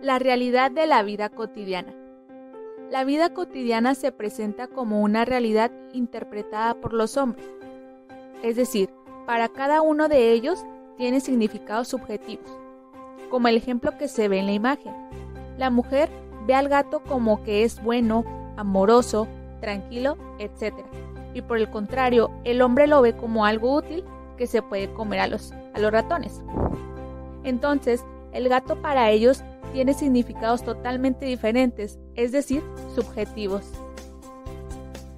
La realidad de la vida cotidiana. La vida cotidiana se presenta como una realidad interpretada por los hombres. Es decir, para cada uno de ellos tiene significados subjetivos, como el ejemplo que se ve en la imagen. La mujer ve al gato como que es bueno, amoroso, tranquilo, etc. Y por el contrario, el hombre lo ve como algo útil que se puede comer a los ratones. Entonces, el gato para ellos tiene significados totalmente diferentes, es decir, subjetivos.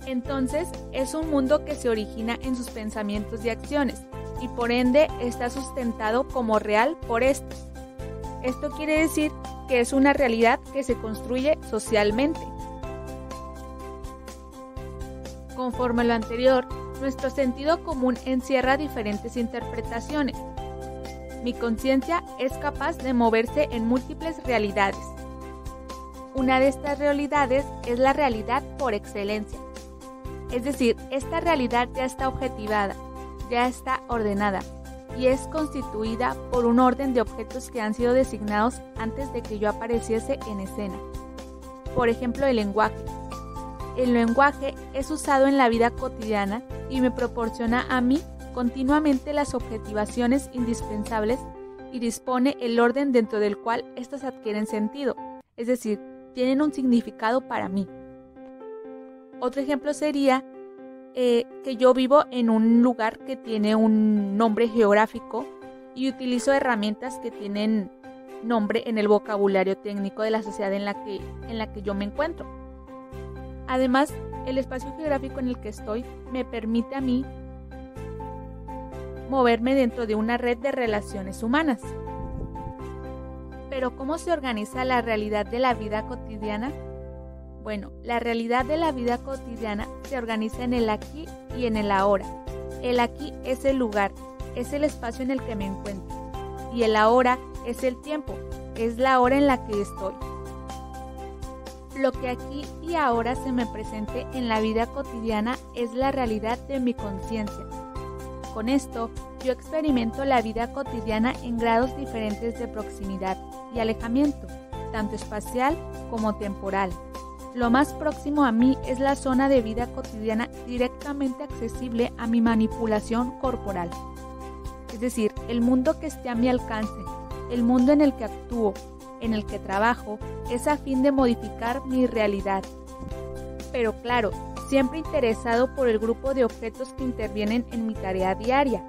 Entonces, es un mundo que se origina en sus pensamientos y acciones, y por ende está sustentado como real por estos. Esto quiere decir que es una realidad que se construye socialmente. Conforme a lo anterior, nuestro sentido común encierra diferentes interpretaciones. Mi conciencia es capaz de moverse en múltiples realidades. Una de estas realidades es la realidad por excelencia. Es decir, esta realidad ya está objetivada, ya está ordenada y es constituida por un orden de objetos que han sido designados antes de que yo apareciese en escena. Por ejemplo, el lenguaje. El lenguaje es usado en la vida cotidiana y me proporciona a mí continuamente las objetivaciones indispensables y dispone el orden dentro del cual éstas adquieren sentido, es decir, tienen un significado para mí. Otro ejemplo sería que yo vivo en un lugar que tiene un nombre geográfico y utilizo herramientas que tienen nombre en el vocabulario técnico de la sociedad en la que yo me encuentro. Además, el espacio geográfico en el que estoy me permite a mí moverme dentro de una red de relaciones humanas. Pero ¿cómo se organiza la realidad de la vida cotidiana? Bueno, la realidad de la vida cotidiana se organiza en el aquí y en el ahora. El aquí es el lugar, es el espacio en el que me encuentro. Y el ahora es el tiempo, es la hora en la que estoy. Lo que aquí y ahora se me presente en la vida cotidiana es la realidad de mi conciencia. Con esto, yo experimento la vida cotidiana en grados diferentes de proximidad y alejamiento, tanto espacial como temporal. Lo más próximo a mí es la zona de vida cotidiana directamente accesible a mi manipulación corporal. Es decir, el mundo que esté a mi alcance, el mundo en el que actúo, en el que trabajo, es a fin de modificar mi realidad. Pero claro, siempre interesado por el grupo de objetos que intervienen en mi tarea diaria.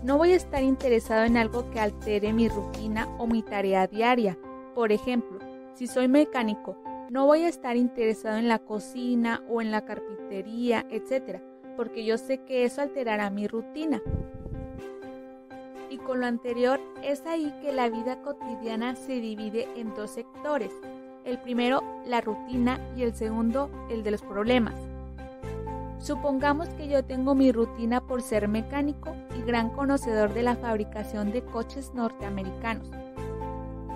No voy a estar interesado en algo que altere mi rutina o mi tarea diaria. Por ejemplo, si soy mecánico, no voy a estar interesado en la cocina o en la carpintería, etc., porque yo sé que eso alterará mi rutina. Y con lo anterior, es ahí que la vida cotidiana se divide en dos sectores. El primero, la rutina, y el segundo, el de los problemas. Supongamos que yo tengo mi rutina por ser mecánico y gran conocedor de la fabricación de coches norteamericanos.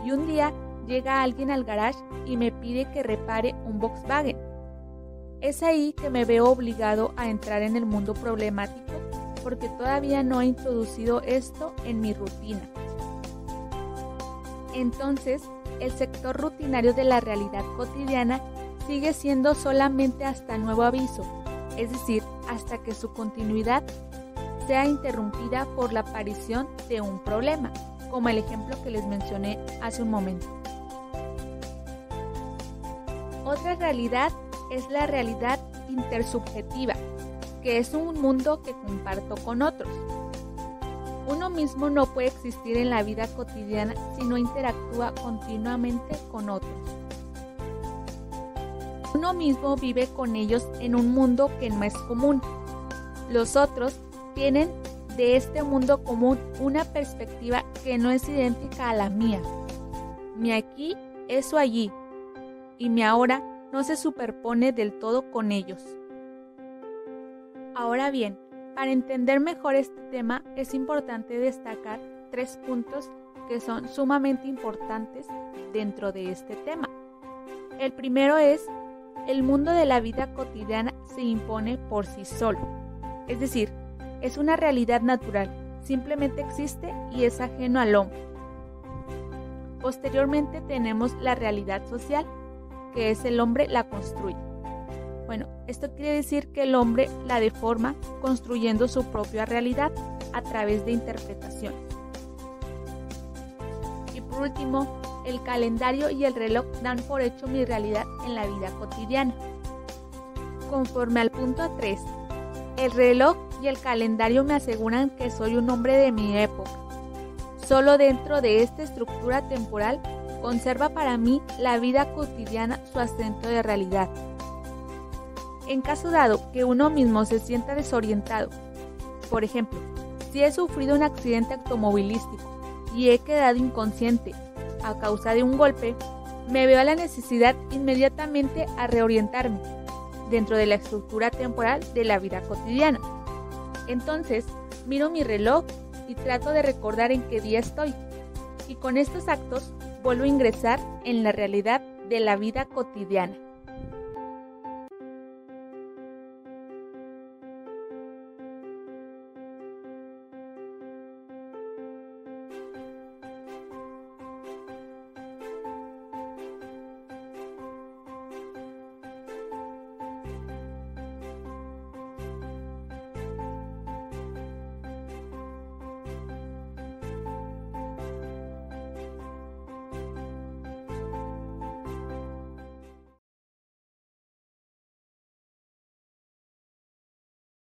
Y un día llega alguien al garage y me pide que repare un Volkswagen. Es ahí que me veo obligado a entrar en el mundo problemático porque todavía no he introducido esto en mi rutina. Entonces, el sector rutinario de la realidad cotidiana sigue siendo solamente hasta nuevo aviso, es decir, hasta que su continuidad sea interrumpida por la aparición de un problema, como el ejemplo que les mencioné hace un momento. Otra realidad es la realidad intersubjetiva, que es un mundo que comparto con otros. Uno mismo no puede existir en la vida cotidiana si no interactúa continuamente con otros. Uno mismo vive con ellos en un mundo que no es común. Los otros tienen de este mundo común una perspectiva que no es idéntica a la mía. Mi aquí es su allí, y mi ahora no se superpone del todo con ellos. Ahora bien, para entender mejor este tema es importante destacar 3 puntos que son sumamente importantes dentro de este tema. El primero es, el mundo de la vida cotidiana se impone por sí solo, es decir, es una realidad natural, simplemente existe y es ajeno al hombre. Posteriormente tenemos la realidad social, que es el hombre la construye. Bueno, esto quiere decir que el hombre la deforma construyendo su propia realidad a través de interpretaciones. Y por último, el calendario y el reloj dan por hecho mi realidad en la vida cotidiana. Conforme al punto 3, el reloj y el calendario me aseguran que soy un hombre de mi época. Solo dentro de esta estructura temporal conserva para mí la vida cotidiana su acento de realidad. En caso dado que uno mismo se sienta desorientado, por ejemplo, si he sufrido un accidente automovilístico y he quedado inconsciente a causa de un golpe, me veo a la necesidad inmediatamente a reorientarme dentro de la estructura temporal de la vida cotidiana. Entonces, miro mi reloj y trato de recordar en qué día estoy. Y con estos actos vuelvo a ingresar en la realidad de la vida cotidiana.